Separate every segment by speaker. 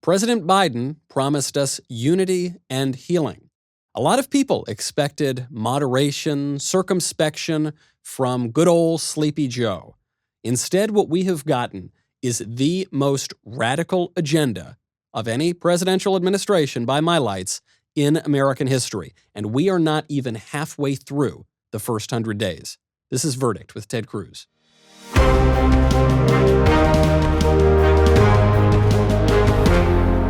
Speaker 1: President Biden promised us unity and healing. A lot of people expected moderation, circumspection from good old Sleepy Joe. Instead, what we have gotten is the most radical agenda of any presidential administration by my lights in American history, and we are not even halfway through the first 100 days. This is Verdict with Ted Cruz.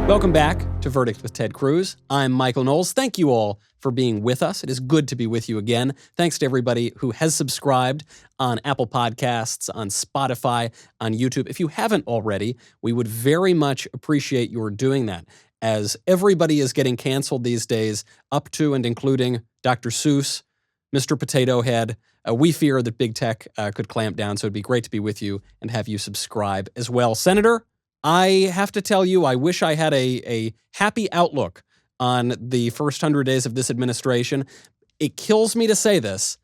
Speaker 1: Welcome back to Verdict with Ted Cruz. I'm Michael Knowles. Thank you all for being with us. It is good to be with you again. Thanks to everybody who has subscribed on Apple Podcasts, on Spotify, on YouTube. If you haven't already, we would very much appreciate your doing that, as everybody is getting canceled these days, up to and including Dr. Seuss, Mr. Potato Head. We fear that big tech could clamp down, so it'd be great to be with you and have you subscribe as well. Senator, I have to tell you, I wish I had a happy outlook on the first 100 days of this administration. It kills me to say this.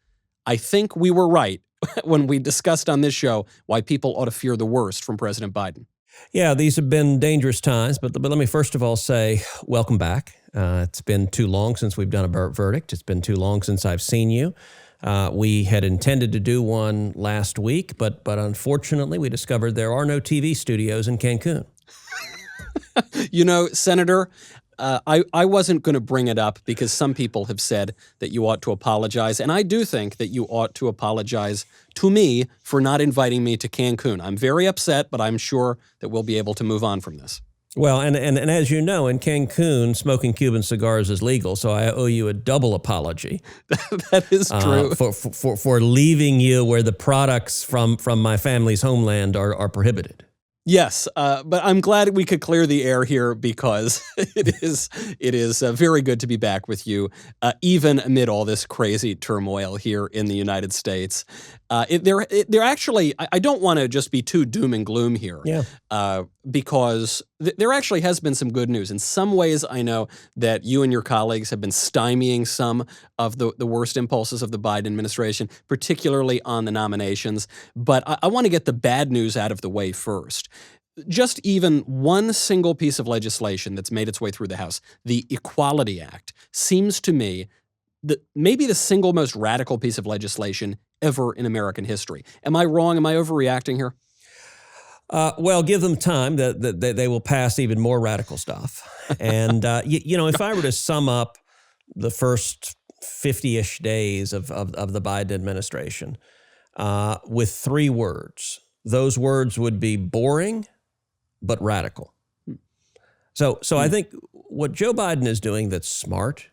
Speaker 1: I think we were right when we discussed on this show why people ought to fear the worst from President Biden.
Speaker 2: Yeah, these have been dangerous times, but let me first of all say welcome back. It's been too long since we've done a verdict. It's been too long since I've seen you. We had intended to do one last week, but unfortunately we discovered there are no TV studios in Cancun.
Speaker 1: You know, Senator, I wasn't going to bring it up because some people have said that you ought to apologize, and I do think that you ought to apologize to me for not inviting me to Cancun. I'm very upset, but I'm sure that we'll be able to move on from this.
Speaker 2: Well, and as you know, in Cancun, smoking Cuban cigars is legal, so I owe you a double apology.
Speaker 1: That is true.
Speaker 2: For leaving you where the products from my family's homeland are prohibited.
Speaker 1: Yes, but I'm glad we could clear the air here because it is very good to be back with you, even amid all this crazy turmoil here in the United States. They're actually, I don't want to just be too doom and gloom here, because there actually has been some good news. In some ways, I know that you and your colleagues have been stymieing some of the worst impulses of the Biden administration, particularly on the nominations. But I want to get the bad news out of the way first. Just even one single piece of legislation that's made its way through the House, the Equality Act, seems to me maybe the single most radical piece of legislation ever in American history. Am I wrong? Am I overreacting here?
Speaker 2: Well, give them time. That they will pass even more radical stuff. And, if I were to sum up the first 50-ish days of the Biden administration with three words, those words would be boring but radical. So I think what Joe Biden is doing that's smart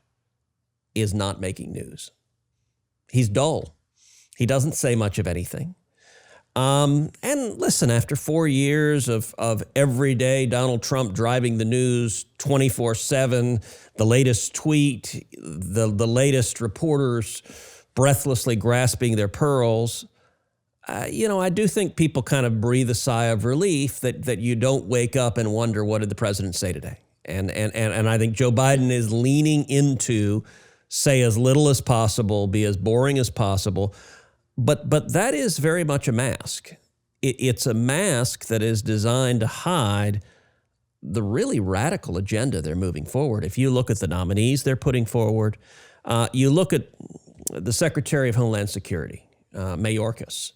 Speaker 2: is not making news. He's dull. He doesn't say much of anything. And listen, after 4 years of every day Donald Trump driving the news 24/7, the latest tweet, the latest reporters breathlessly grasping their pearls, I do think people kind of breathe a sigh of relief that you don't wake up and wonder, what did the president say today? And I think Joe Biden is leaning into say as little as possible, be as boring as possible. But that is very much a mask. It's a mask that is designed to hide the really radical agenda they're moving forward. If you look at the nominees they're putting forward, you look at the Secretary of Homeland Security, Mayorkas,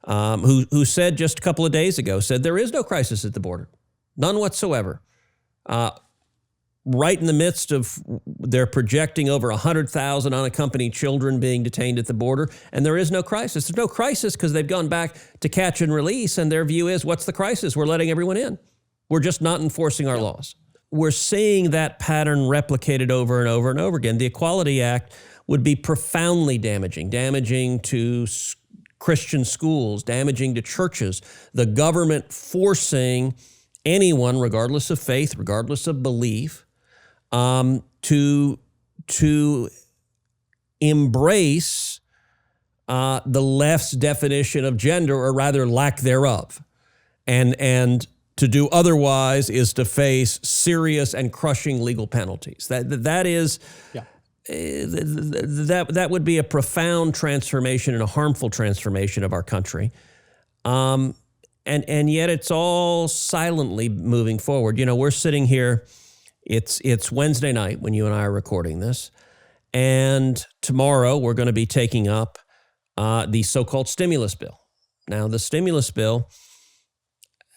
Speaker 2: who said just a couple of days ago, said there is no crisis at the border, none whatsoever. Right in the midst of, they're projecting over 100,000 unaccompanied children being detained at the border, and there is no crisis. There's no crisis because they've gone back to catch and release, and their view is, what's the crisis? We're letting everyone in. We're just not enforcing our laws. We're seeing that pattern replicated over and over and over again. The Equality Act would be profoundly damaging to Christian schools, damaging to churches, the government forcing anyone, regardless of faith, regardless of belief, to embrace the left's definition of gender, or rather lack thereof. And to do otherwise is to face serious and crushing legal penalties. That would be a profound transformation and a harmful transformation of our country. And And yet it's all silently moving forward. You know, we're sitting here, it's Wednesday night when you and I are recording this, and tomorrow we're going to be taking up the so-called stimulus bill. Now, the stimulus bill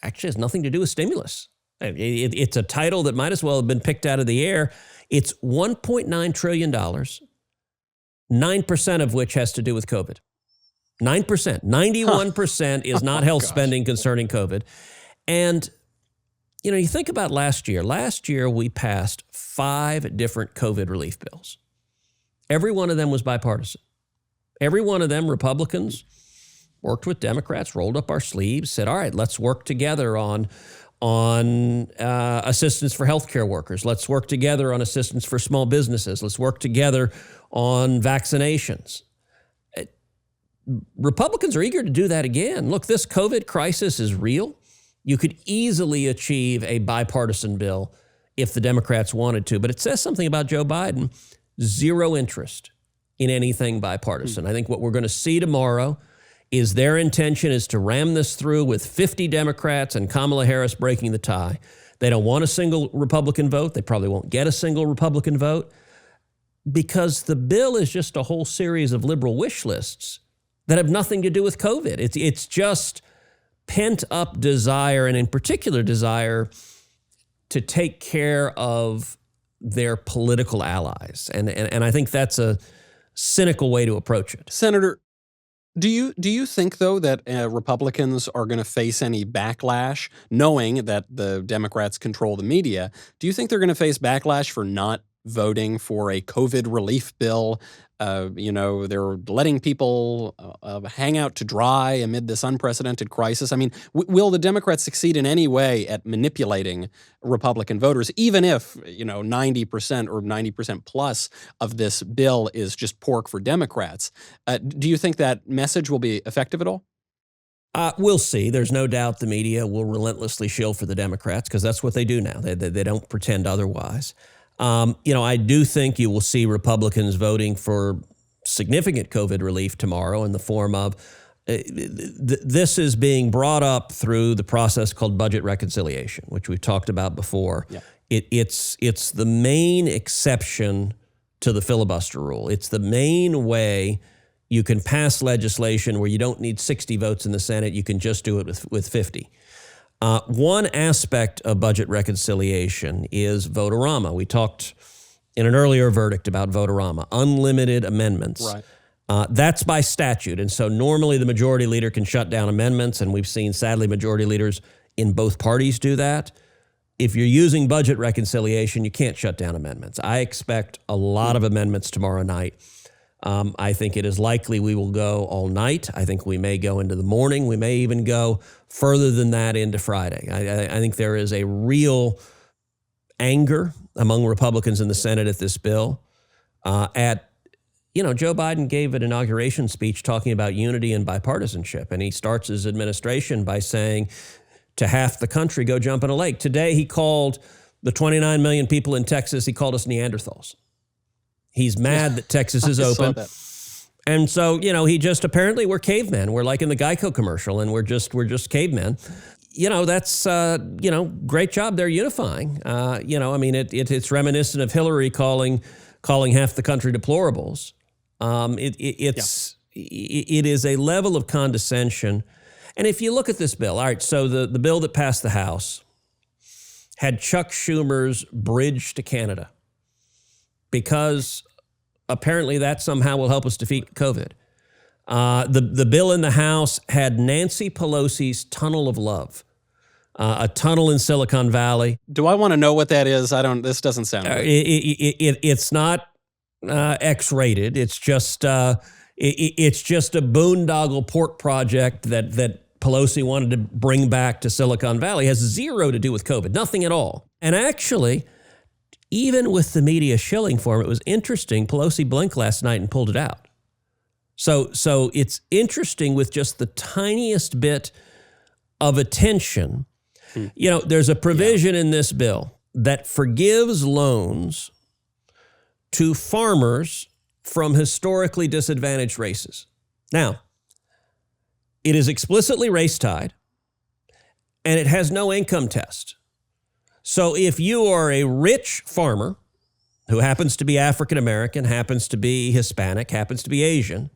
Speaker 2: actually has nothing to do with stimulus. It's a title that might as well have been picked out of the air. It's $1.9 trillion, 9% of which has to do with COVID. 9%. 91% is not health spending concerning COVID. And, you know, you think about last year. Last year, we passed 5 different COVID relief bills. Every one of them was bipartisan. Every one of them, Republicans worked with Democrats, rolled up our sleeves, said, all right, let's work together on assistance for healthcare workers. Let's work together on assistance for small businesses. Let's work together on vaccinations. Republicans are eager to do that again. Look, this COVID crisis is real. You could easily achieve a bipartisan bill if the Democrats wanted to, but it says something about Joe Biden. Zero interest in anything bipartisan. I think what we're going to see tomorrow is their intention is to ram this through with 50 Democrats and Kamala Harris breaking the tie. They don't want a single Republican vote. They probably won't get a single Republican vote because the bill is just a whole series of liberal wish lists that have nothing to do with COVID. It's just pent-up desire, and in particular desire to take care of their political allies. And I think that's a cynical way to approach it.
Speaker 1: Senator, do you think, though, that Republicans are going to face any backlash, knowing that the Democrats control the media? Do you think they're going to face backlash for not voting for a COVID relief bill? They're letting people hang out to dry amid this unprecedented crisis. I mean, will the Democrats succeed in any way at manipulating Republican voters, even if, 90% or 90% plus of this bill is just pork for Democrats? Do you think that message will be effective at all?
Speaker 2: We'll see. There's no doubt the media will relentlessly shill for the Democrats because that's what they do now. They don't pretend otherwise. I do think you will see Republicans voting for significant COVID relief tomorrow in the form of this is being brought up through the process called budget reconciliation, which we've talked about before. Yeah. It's the main exception to the filibuster rule. It's the main way you can pass legislation where you don't need 60 votes in the Senate. You can just do it with 50. One aspect of budget reconciliation is vote-a-rama. We talked in an earlier verdict about vote-a-rama, unlimited amendments. Right. That's by statute. And so normally the majority leader can shut down amendments, and we've seen, sadly, majority leaders in both parties do that. If you're using budget reconciliation, you can't shut down amendments. I expect a lot of amendments tomorrow night. I think it is likely we will go all night. I think we may go into the morning. We may even go further than that into Friday. I think there is a real anger among Republicans in the Senate at this bill. Joe Biden gave an inauguration speech talking about unity and bipartisanship, and he starts his administration by saying to half the country, go jump in a lake. Today he called the 29 million people in Texas, he called us Neanderthals. He's mad that Texas is open. And so, he just apparently we're cavemen. We're like in the Geico commercial and we're just cavemen. That's, great job. They're unifying. It's reminiscent of Hillary calling half the country deplorables. It is a level of condescension. And if you look at this bill, all right, so the bill that passed the House had Chuck Schumer's bridge to Canada, because apparently that somehow will help us defeat COVID. The bill in the House had Nancy Pelosi's tunnel of love, a tunnel in Silicon Valley.
Speaker 1: Do I want to know what that is? This doesn't sound good.
Speaker 2: It's not X-rated. It's just a boondoggle port project that Pelosi wanted to bring back to Silicon Valley. It has zero to do with COVID, nothing at all. And actually, even with the media shilling for him, it was interesting. Pelosi blinked last night and pulled it out. So it's interesting with just the tiniest bit of attention. There's a provision in this bill that forgives loans to farmers from historically disadvantaged races. Now, it is explicitly race-tied. and it has no income test. So if you are a rich farmer who happens to be African American, happens to be Hispanic, happens to be Asian,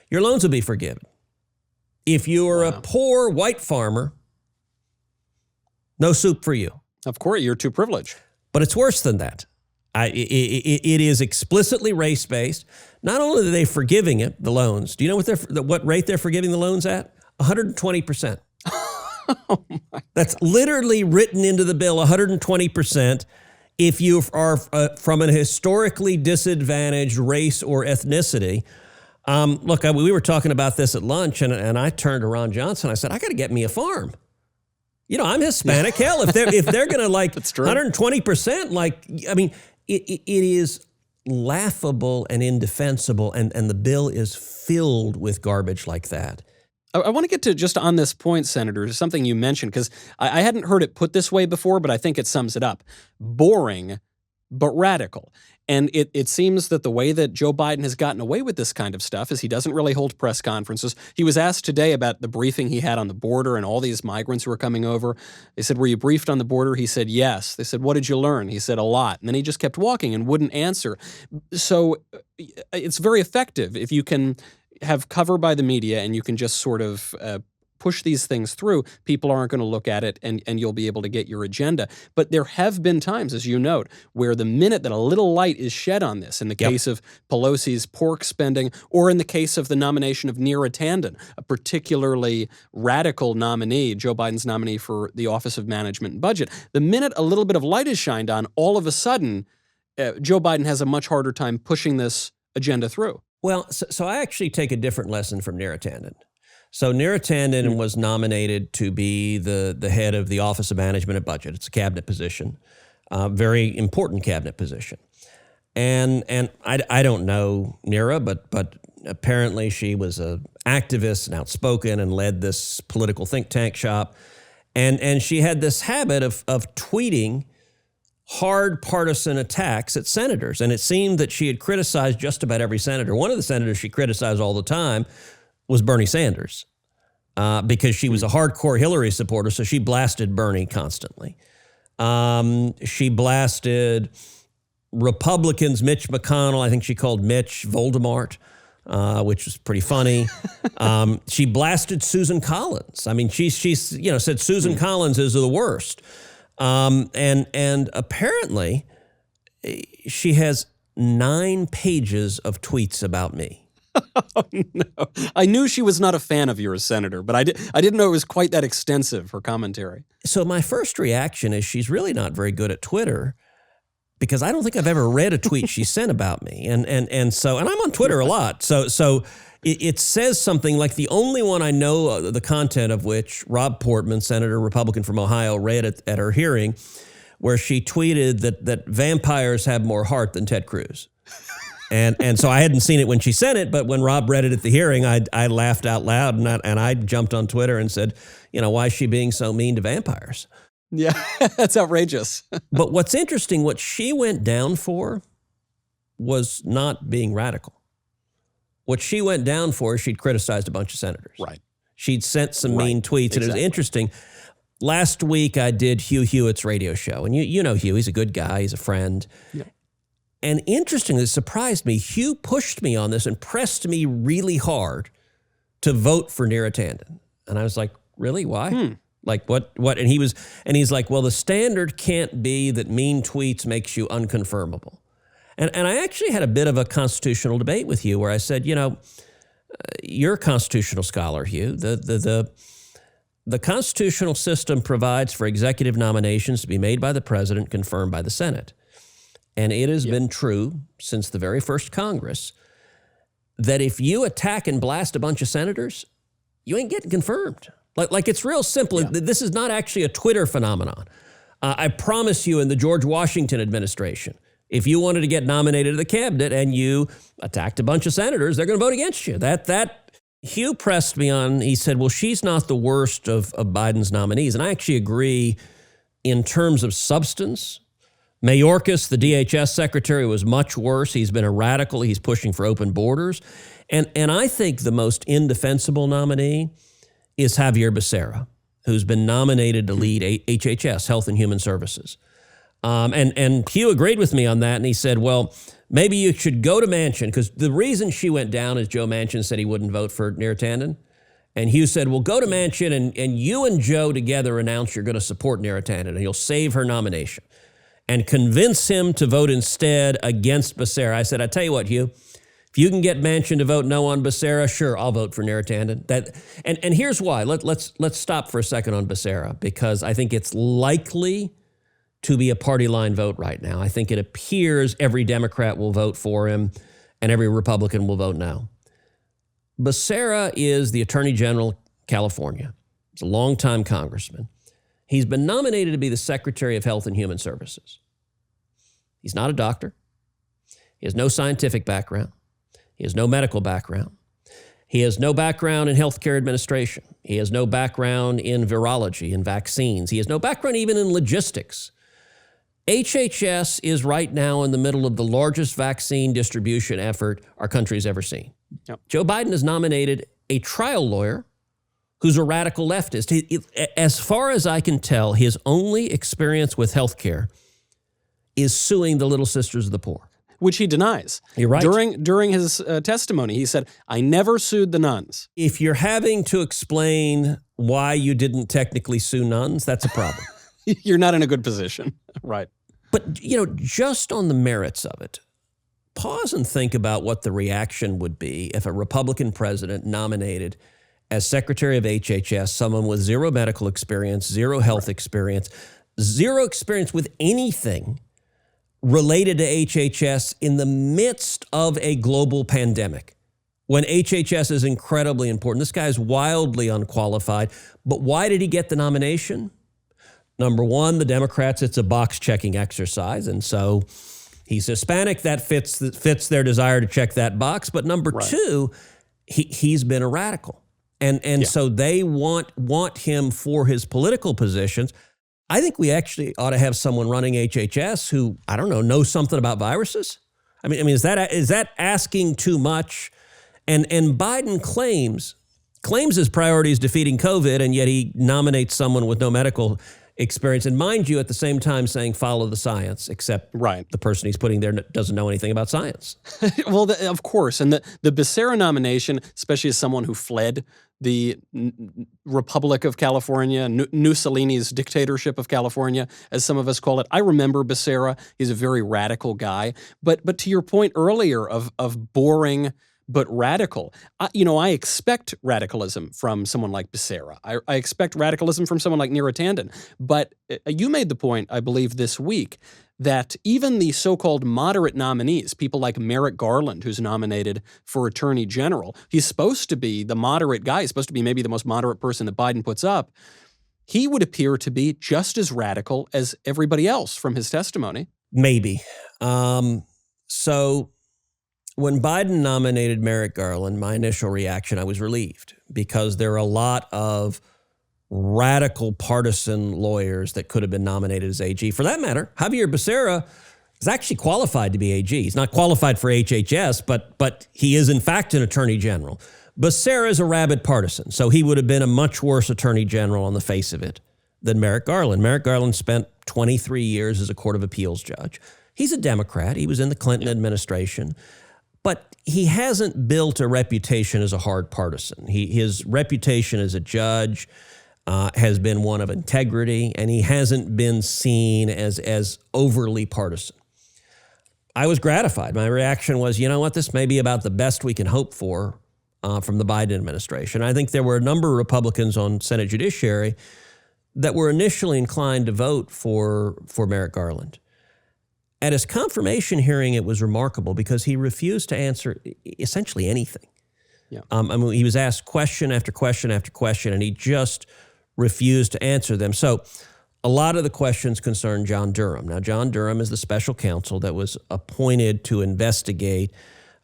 Speaker 2: your loans will be forgiven. If you are a poor white farmer, no soup for you.
Speaker 1: Of course, you're too privileged.
Speaker 2: But it's worse than that. It is explicitly race-based. Not only are they forgiving it, the loans. Do you know what rate they're forgiving the loans at? 120%. Oh That's literally written into the bill, 120%. If you are from an historically disadvantaged race or ethnicity. Look, we were talking about this at lunch, and I turned to Ron Johnson. I said, I got to get me a farm. You know, I'm Hispanic. Hell, if they're going to like 120%, like, I mean, it is laughable and indefensible, and the bill is filled with garbage like that.
Speaker 1: I want to get to just on this point, Senator, something you mentioned, because I hadn't heard it put this way before, but I think it sums it up. Boring, but radical. And it seems that the way that Joe Biden has gotten away with this kind of stuff is he doesn't really hold press conferences. He was asked today about the briefing he had on the border and all these migrants who were coming over. They said, were you briefed on the border? He said, yes. They said, what did you learn? He said, a lot. And then he just kept walking and wouldn't answer. So it's very effective if you can have cover by the media and you can just sort of push these things through. People aren't going to look at it and you'll be able to get your agenda. But there have been times, as you note, where the minute that a little light is shed on this, in the case of Pelosi's pork spending, or in the case of the nomination of Neera Tanden, a particularly radical nominee, Joe Biden's nominee for the Office of Management and Budget, the minute a little bit of light is shined on, all of a sudden, Joe Biden has a much harder time pushing this agenda through.
Speaker 2: Well, so I actually take a different lesson from Neera Tanden. So Neera Tanden was nominated to be the head of the Office of Management and Budget. It's a cabinet position, very important cabinet position. And I don't know Neera, but apparently she was an activist and outspoken and led this political think tank shop. And she had this habit of tweeting hard partisan attacks at senators. And it seemed that she had criticized just about every senator. One of the senators she criticized all the time was Bernie Sanders, because she was a hardcore Hillary supporter, so she blasted Bernie constantly. She blasted Republicans, Mitch McConnell. I think she called Mitch Voldemort, which was pretty funny. She blasted Susan Collins. I mean, she's said Susan Collins is the worst. And apparently she has 9 pages of tweets about me.
Speaker 1: Oh, no. I knew she was not a fan of yours, Senator, but I didn't know it was quite that extensive, her commentary.
Speaker 2: So my first reaction is she's really not very good at Twitter, because I don't think I've ever read a tweet she sent about me. And I'm on Twitter a lot. So it says something like the only one I know the content of which Rob Portman, Senator Republican from Ohio, read at her hearing, where she tweeted that vampires have more heart than Ted Cruz. And so I hadn't seen it when she sent it, but when Rob read it at the hearing, I laughed out loud and I jumped on Twitter and said, why is she being so mean to vampires?
Speaker 1: Yeah, that's outrageous.
Speaker 2: But what's interesting, what she went down for was not being radical. What she went down for is she'd criticized a bunch of senators.
Speaker 1: Right.
Speaker 2: She'd sent some mean tweets, and it was interesting. Last week I did Hugh Hewitt's radio show, and you know Hugh, he's a good guy, he's a friend. Yeah. And interestingly, it surprised me, Hugh pushed me on this and pressed me really hard to vote for Neera Tanden. And I was like, really? Why? Like what? And he's like, well, the standard can't be that mean tweets makes you unconfirmable. And I actually had a bit of a constitutional debate with Hugh where I said, you're a constitutional scholar, Hugh. The constitutional system provides for executive nominations to be made by the president, confirmed by the Senate. And it has been true since the very first Congress that if you attack and blast a bunch of senators, you ain't getting confirmed. Like it's real simple. Yeah. This is not actually a Twitter phenomenon. I promise you, in the George Washington administration, if you wanted to get nominated to the cabinet and you attacked a bunch of senators, they're going to vote against you. That Hugh pressed me on. He said, well, she's not the worst of Biden's nominees. And I actually agree in terms of substance. Mayorkas, the DHS secretary, was much worse. He's been a radical. He's pushing for open borders. And I think the most indefensible nominee is Javier Becerra. who's been nominated to lead HHS, Health and Human Services. And Hugh agreed with me on that, and he said, well, maybe you should go to Manchin, because the reason she went down is Joe Manchin said he wouldn't vote for Neera Tanden. And Hugh said, well, go to Manchin, and you and Joe together announce you're going to support Neera Tanden, and you'll save her nomination. And convince him to vote instead against Becerra. I said, I tell you what, Hugh, if you can get Manchin to vote no on Becerra, sure, I'll vote for Neera Tanden. And here's why. Let's stop for a second on Becerra, because I think it's likely to be a party line vote right now. I think it appears every Democrat will vote for him and every Republican will vote no. Becerra is the Attorney General of California. He's a longtime congressman. He's been nominated to be the Secretary of Health and Human Services. He's not a doctor. He has no scientific background. He has no medical background. He has no background in healthcare administration. He has no background in virology and vaccines. He has no background even in logistics. HHS is right now in the middle of the largest vaccine distribution effort our country's ever seen. Yep. Joe Biden has nominated a trial lawyer who's a radical leftist. As far as I can tell, his only experience with healthcare is suing the Little Sisters of the Poor.
Speaker 1: Which he denies.
Speaker 2: You're right.
Speaker 1: During his testimony, he said, I never sued the nuns.
Speaker 2: If you're having to explain why you didn't technically sue nuns, that's a problem.
Speaker 1: You're not in a good position. Right.
Speaker 2: But, just on the merits of it, pause and think about what the reaction would be if a Republican president nominated as Secretary of HHS someone with zero medical experience, zero health experience, zero experience with anything related to HHS in the midst of a global pandemic, when HHS is incredibly important. This guy is wildly unqualified. But why did he get the nomination? Number one, the Democrats, it's a box-checking exercise, and so he's Hispanic. That fits their desire to check that box. But number two, he's been a radical. And so they want him for his political positions. I think we actually ought to have someone running HHS who, I don't know, knows something about viruses. I mean, is that asking too much? And Biden claims his priority is defeating COVID, and yet he nominates someone with no medical experience. And mind you, at the same time saying follow the science, except the person he's putting there doesn't know anything about science.
Speaker 1: Well, of course. And the Becerra nomination, especially as someone who fled the Republic of California, Mussolini's dictatorship of California, as some of us call it. I remember Becerra. He's a very radical guy. But to your point earlier of boring but radical, I expect radicalism from someone like Becerra. I expect radicalism from someone like Neera Tanden. But you made the point, I believe, this week that even the so-called moderate nominees, people like Merrick Garland, who's nominated for Attorney General, he's supposed to be the moderate guy. He's supposed to be maybe the most moderate person that Biden puts up. He would appear to be just as radical as everybody else from his testimony.
Speaker 2: Maybe. So when Biden nominated Merrick Garland, my initial reaction, I was relieved, because there are a lot of radical partisan lawyers that could have been nominated as AG. For that matter, Javier Becerra is actually qualified to be AG. He's not qualified for HHS, but he is in fact an attorney general. Becerra is a rabid partisan, so he would have been a much worse attorney general on the face of it than Merrick Garland. Merrick Garland spent 23 years as a court of appeals judge. He's a Democrat. He was in the Clinton administration. But he hasn't built a reputation as a hard partisan. His reputation as a judge has been one of integrity, and he hasn't been seen as overly partisan. I was gratified. My reaction was, you know what, this may be about the best we can hope for from the Biden administration. I think there were a number of Republicans on Senate Judiciary that were initially inclined to vote for Merrick Garland. At his confirmation hearing, it was remarkable because he refused to answer essentially anything. Yeah. He was asked question after question after question, and he just refused to answer them. So a lot of the questions concern John Durham. Now, John Durham is the special counsel that was appointed to investigate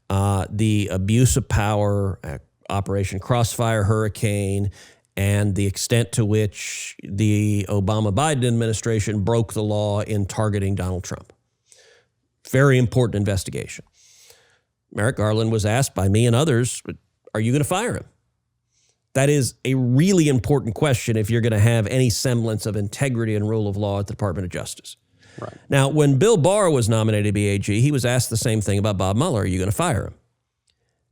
Speaker 2: the abuse of power, Operation Crossfire Hurricane, and the extent to which the Obama-Biden administration broke the law in targeting Donald Trump. Very important investigation. Merrick Garland was asked by me and others, are you going to fire him? That is a really important question if you're going to have any semblance of integrity and rule of law at the Department of Justice.
Speaker 1: Right.
Speaker 2: Now, when Bill Barr was nominated to be AG, he was asked the same thing about Bob Mueller. Are you going to fire him?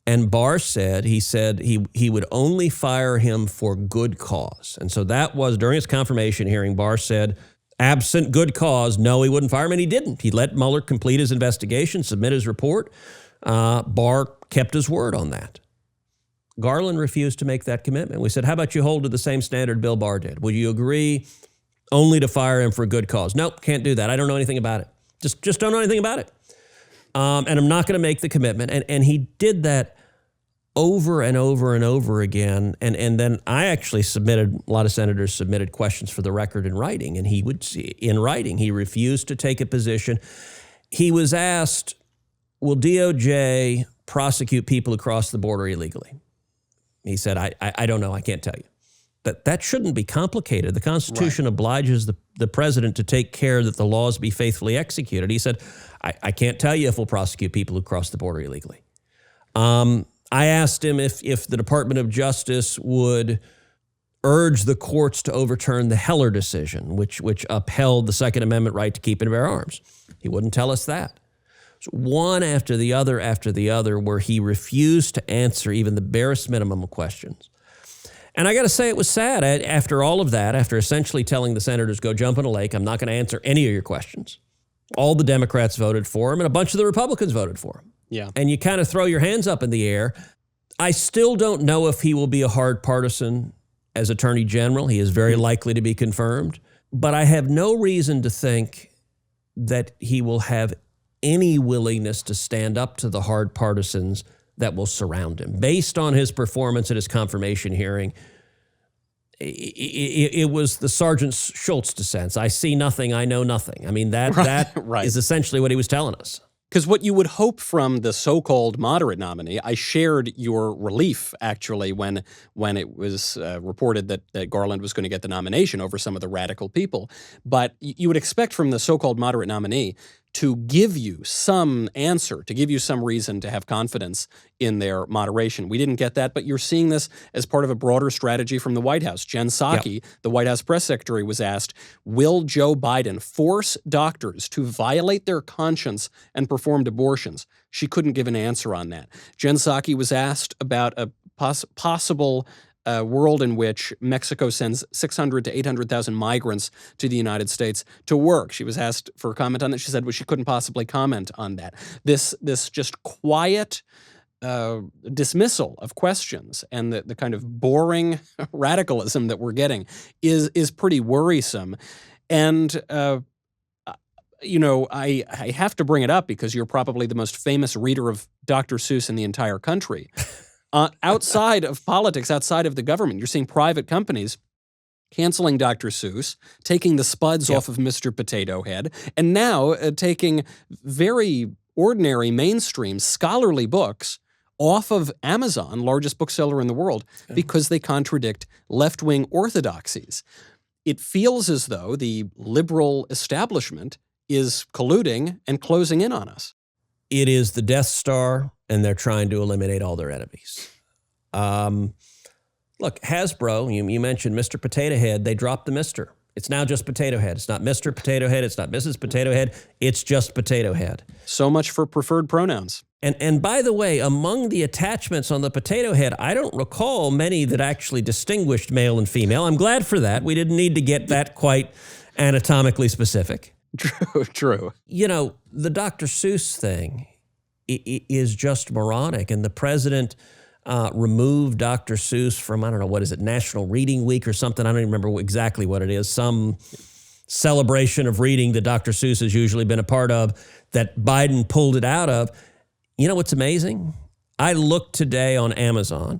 Speaker 2: And Barr said he would only fire him for good cause. And so that was, during his confirmation hearing, Barr said, absent good cause, no, he wouldn't fire him, and he didn't. He let Mueller complete his investigation, submit his report. Barr kept his word on that. Garland refused to make that commitment. We said, how about you hold to the same standard Bill Barr did? Would you agree only to fire him for good cause? Nope, can't do that. I don't know anything about it. Just don't know anything about it. And I'm not going to make the commitment. And he did that over and over and over again. And then I actually submitted, a lot of senators submitted questions for the record in writing, and he would see in writing, he refused to take a position. He was asked, will DOJ prosecute people who cross the border illegally? He said, I don't know, I can't tell you. But that shouldn't be complicated. The Constitution obliges the president to take care that the laws be faithfully executed. He said, I can't tell you if we'll prosecute people who cross the border illegally. I asked him if the Department of Justice would urge the courts to overturn the Heller decision, which upheld the Second Amendment right to keep and bear arms. He wouldn't tell us that. So one after the other, where he refused to answer even the barest minimum of questions. And I got to say, it was sad. After all of that, after essentially telling the senators, go jump in a lake, I'm not going to answer any of your questions. All the Democrats voted for him, and a bunch of the Republicans voted for him.
Speaker 1: Yeah.
Speaker 2: And you kind of throw your hands up in the air. I still don't know if he will be a hard partisan as Attorney General. He is very likely to be confirmed. But I have no reason to think that he will have any willingness to stand up to the hard partisans that will surround him. Based on his performance at his confirmation hearing, it was the Sergeant Schultz defense. I see nothing, I know nothing. I mean, that is essentially what he was telling us.
Speaker 1: Because what you would hope from the so-called moderate nominee, I shared your relief, actually, when it was reported that Garland was going to get the nomination over some of the radical people. But you would expect from the so-called moderate nominee to give you some answer, to give you some reason to have confidence in their moderation. We didn't get that, but you're seeing this as part of a broader strategy from the White House. Jen Psaki, the White House press secretary, was asked, will Joe Biden force doctors to violate their conscience and perform abortions? She couldn't give an answer on that. Jen Psaki was asked about a possible world in which Mexico sends 600 to 800,000 migrants to the United States to work. She was asked for a comment on that. She said, well, she couldn't possibly comment on that. This just quiet dismissal of questions and the kind of boring radicalism that we're getting is pretty worrisome. And I have to bring it up because you're probably the most famous reader of Dr. Seuss in the entire country. Outside of politics, outside of the government, you're seeing private companies canceling Dr. Seuss, taking the spuds off of Mr. Potato Head, and now taking very ordinary, mainstream, scholarly books off of Amazon, largest bookseller in the world, because they contradict left-wing orthodoxies. It feels as though the liberal establishment is colluding and closing in on us.
Speaker 2: It is the Death Star, and they're trying to eliminate all their enemies. Look, Hasbro, you mentioned Mr. Potato Head. They dropped the Mr. It's now just Potato Head. It's not Mr. Potato Head. It's not Mrs. Potato Head. It's just Potato Head.
Speaker 1: So much for preferred pronouns.
Speaker 2: And by the way, among the attachments on the Potato Head, I don't recall many that actually distinguished male and female. I'm glad for that. We didn't need to get that quite anatomically specific.
Speaker 1: True.
Speaker 2: You know, the Dr. Seuss thing is just moronic. And the president removed Dr. Seuss from, I don't know, what is it, National Reading Week or something? I don't even remember exactly what it is. Some celebration of reading that Dr. Seuss has usually been a part of that Biden pulled it out of. You know what's amazing? I looked today on Amazon.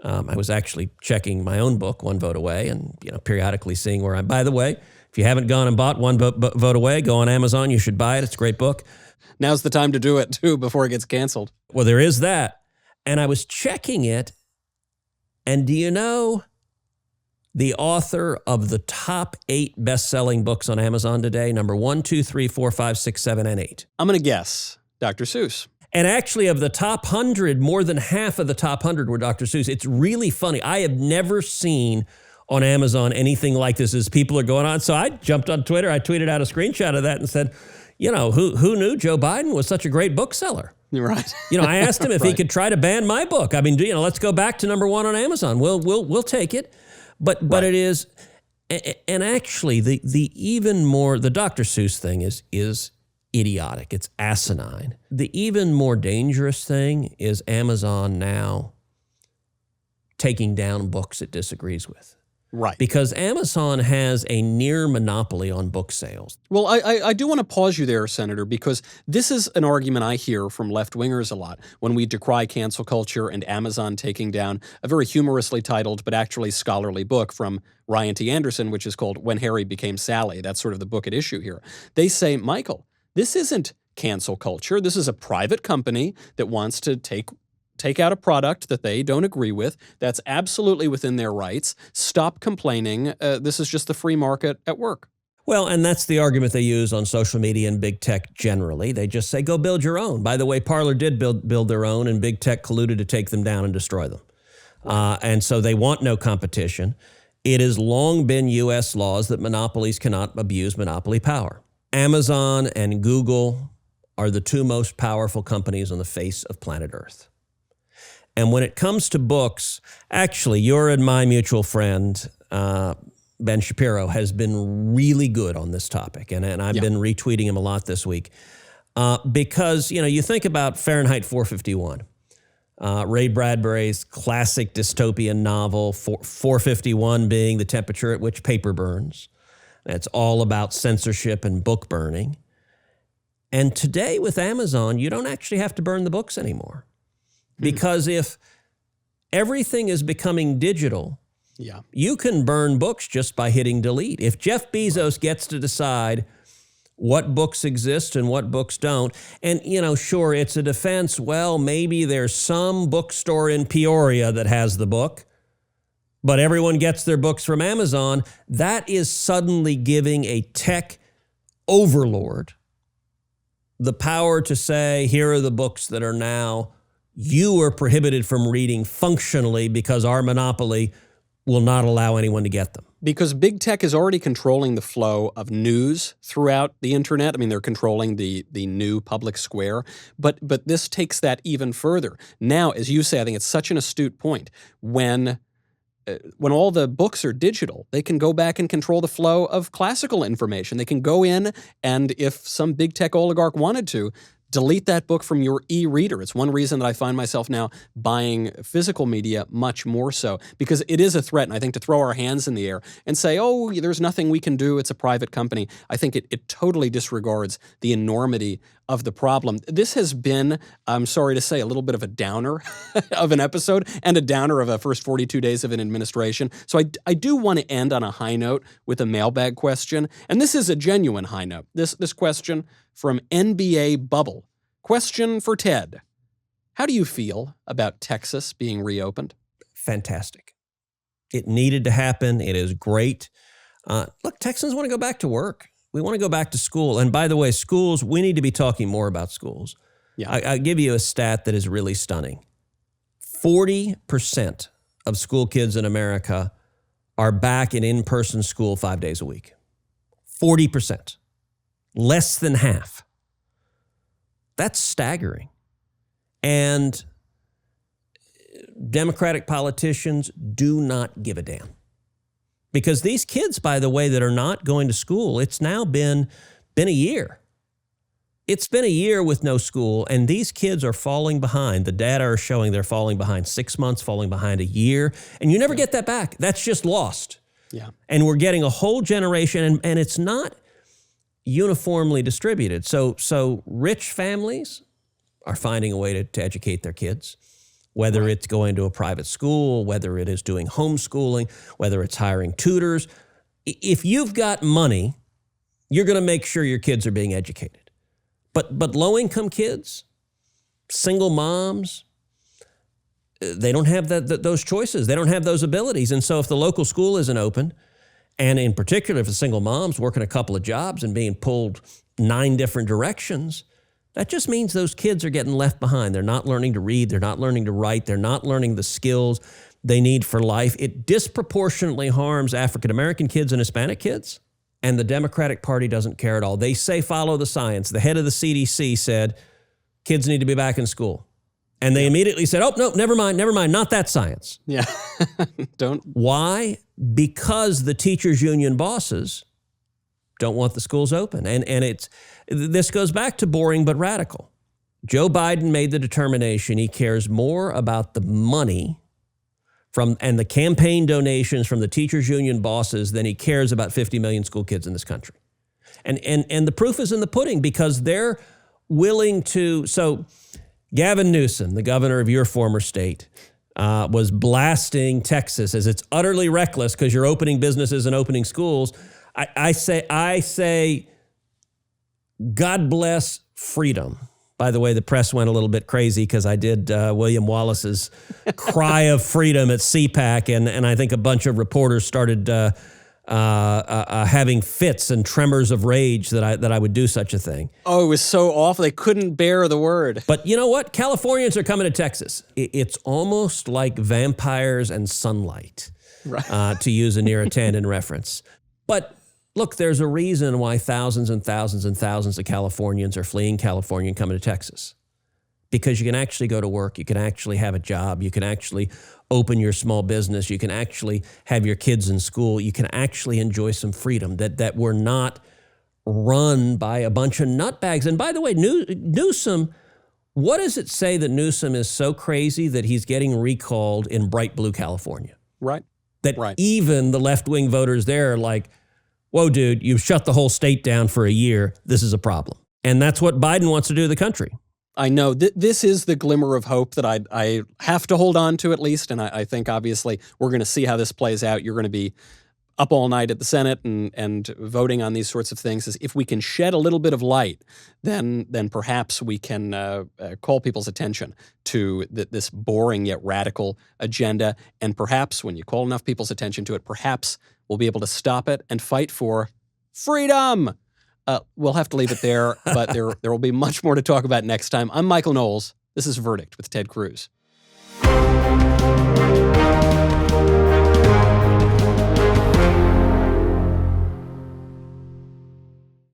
Speaker 2: I was actually checking my own book, One Vote Away, and periodically seeing where I'm. By the way, if you haven't gone and bought One Vote Away, go on Amazon. You should buy it. It's a great book.
Speaker 1: Now's the time to do it, too, before it gets canceled.
Speaker 2: Well, there is that. And I was checking it, and do you know the author of the top 8 best-selling books on Amazon today? Number 1, 2, 3, 4, 5, 6, 7, and 8.
Speaker 1: I'm going to guess Dr. Seuss.
Speaker 2: And actually, of the top 100, more than half of the top 100 were Dr. Seuss. It's really funny. I have never seen on Amazon anything like this as people are going on. So I jumped on Twitter. I tweeted out a screenshot of that and said, who knew Joe Biden was such a great bookseller?
Speaker 1: Right.
Speaker 2: I asked him if he
Speaker 1: Right.
Speaker 2: could try to ban my book. I mean, let's go back to number 1 on Amazon. We'll take it. But
Speaker 1: Right.
Speaker 2: it is, and actually the even more, the Dr. Seuss thing is idiotic. It's asinine. The even more dangerous thing is Amazon now taking down books it disagrees with.
Speaker 1: Right.
Speaker 2: Because Amazon has a near monopoly on book sales.
Speaker 1: Well, I do want to pause you there, Senator, because this is an argument I hear from left-wingers a lot when we decry cancel culture and Amazon taking down a very humorously titled but actually scholarly book from Ryan T. Anderson, which is called When Harry Became Sally. That's sort of the book at issue here. They say, Michael, this isn't cancel culture. This is a private company that wants to take out a product that they don't agree with. That's absolutely within their rights. Stop complaining. This is just the free market at work.
Speaker 2: Well, and that's the argument they use on social media and big tech generally. They just say, go build your own. By the way, Parler did build their own, and big tech colluded to take them down and destroy them. And so they want no competition. It has long been U.S. laws that monopolies cannot abuse monopoly power. Amazon and Google are the 2 most powerful companies on the face of planet Earth. And when it comes to books, actually, your and my mutual friend, Ben Shapiro, has been really good on this topic. And I've been retweeting him a lot this week. Because, you think about Fahrenheit 451, Ray Bradbury's classic dystopian novel, 451 being the temperature at which paper burns. It's all about censorship and book burning. And today with Amazon, you don't actually have to burn the books anymore. Because if everything is becoming digital, you can burn books just by hitting delete. If Jeff Bezos gets to decide what books exist and what books don't, and, sure, it's a defense. Well, maybe there's some bookstore in Peoria that has the book, but everyone gets their books from Amazon. That is suddenly giving a tech overlord the power to say, here are the books that are now you are prohibited from reading functionally because our monopoly will not allow anyone to get them.
Speaker 1: Because big tech is already controlling the flow of news throughout the internet. I mean, they're controlling the new public square. But this takes that even further. Now, as you say, I think it's such an astute point. When all the books are digital, they can go back and control the flow of classical information. They can go in, and if some big tech oligarch wanted to, delete that book from your e-reader. It's one reason that I find myself now buying physical media much more so, because it is a threat. And I think to throw our hands in the air and say, oh, there's nothing we can do, it's a private company, I think it totally disregards the enormity of the problem. This has been, I'm sorry to say, a little bit of a downer of an episode and a downer of a first 42 days of an administration. So I do want to end on a high note with a mailbag question. And this is a genuine high note. This question from NBA Bubble. Question for Ted. How do you feel about Texas being reopened?
Speaker 2: Fantastic. It needed to happen. It is great. Look, Texans want to go back to work. We want to go back to school. And by the way, schools, we need to be talking more about schools. Yeah. I'll give you a stat that is really stunning. 40% of school kids in America are back in-person school 5 days a week. 40%. Less than half. That's staggering. And Democratic politicians do not give a damn. Because these kids, by the way, that are not going to school, it's now been a year. It's been a year with no school, and these kids are falling behind. The data are showing they're falling behind 6 months, falling behind a year, and you never get that back. That's just lost. Yeah. And we're getting a whole generation, and it's not uniformly distributed. So rich families are finding a way to educate their kids, whether it's going to a private school, whether it is doing homeschooling, whether it's hiring tutors. If you've got money, you're going to make sure your kids are being educated. But low-income kids, single moms, they don't have those choices. They don't have those abilities. And so if the local school isn't open, and in particular if a single mom's working a couple of jobs and being pulled 9 different directions, That just means those kids are getting left behind. They're not learning to read. They're not learning to write. They're not learning the skills they need for life. It disproportionately harms African-American kids and Hispanic kids. And the Democratic Party doesn't care at all. They say follow the science. The head of the CDC said kids need to be back in school. And they immediately said, oh, no, never mind, not that science.
Speaker 1: Yeah. Don't.
Speaker 2: Why? Because the teachers' union bosses don't want the schools open. And this goes back to boring but radical. Joe Biden made the determination he cares more about the money and the campaign donations from the teachers' union bosses than he cares about 50 million school kids in this country. And the proof is in the pudding, because they're willing to. So Gavin Newsom, the governor of your former state, was blasting Texas as it's utterly reckless because you're opening businesses and opening schools. I say, God bless freedom. By the way, the press went a little bit crazy because I did William Wallace's cry of freedom at CPAC, and I think a bunch of reporters started having fits and tremors of rage that I would do such a thing.
Speaker 1: Oh, it was so awful. They couldn't bear the word.
Speaker 2: But you know what? Californians are coming to Texas. It's almost like vampires and sunlight,
Speaker 1: Right.
Speaker 2: To use a Neera Tanden reference. But look, there's a reason why thousands and thousands and thousands of Californians are fleeing California and coming to Texas. Because you can actually go to work, you can actually have a job, you can actually open your small business, you can actually have your kids in school, you can actually enjoy some freedom, that we're not run by a bunch of nutbags. And by the way, Newsom, what does it say that Newsom is so crazy that he's getting recalled in bright blue California?
Speaker 1: Right.
Speaker 2: That even the left-wing voters there are like, whoa, dude, you've shut the whole state down for a year. This is a problem. And that's what Biden wants to do to the country.
Speaker 1: I know this is the glimmer of hope that I have to hold on to, at least. And I think, obviously, we're going to see how this plays out. You're going to be up all night at the Senate and voting on these sorts of things. If we can shed a little bit of light, then perhaps we can call people's attention to this boring yet radical agenda. And perhaps when you call enough people's attention to it, perhaps we'll be able to stop it and fight for freedom. We'll have to leave it there, but there will be much more to talk about next time. I'm Michael Knowles. This is Verdict with Ted Cruz.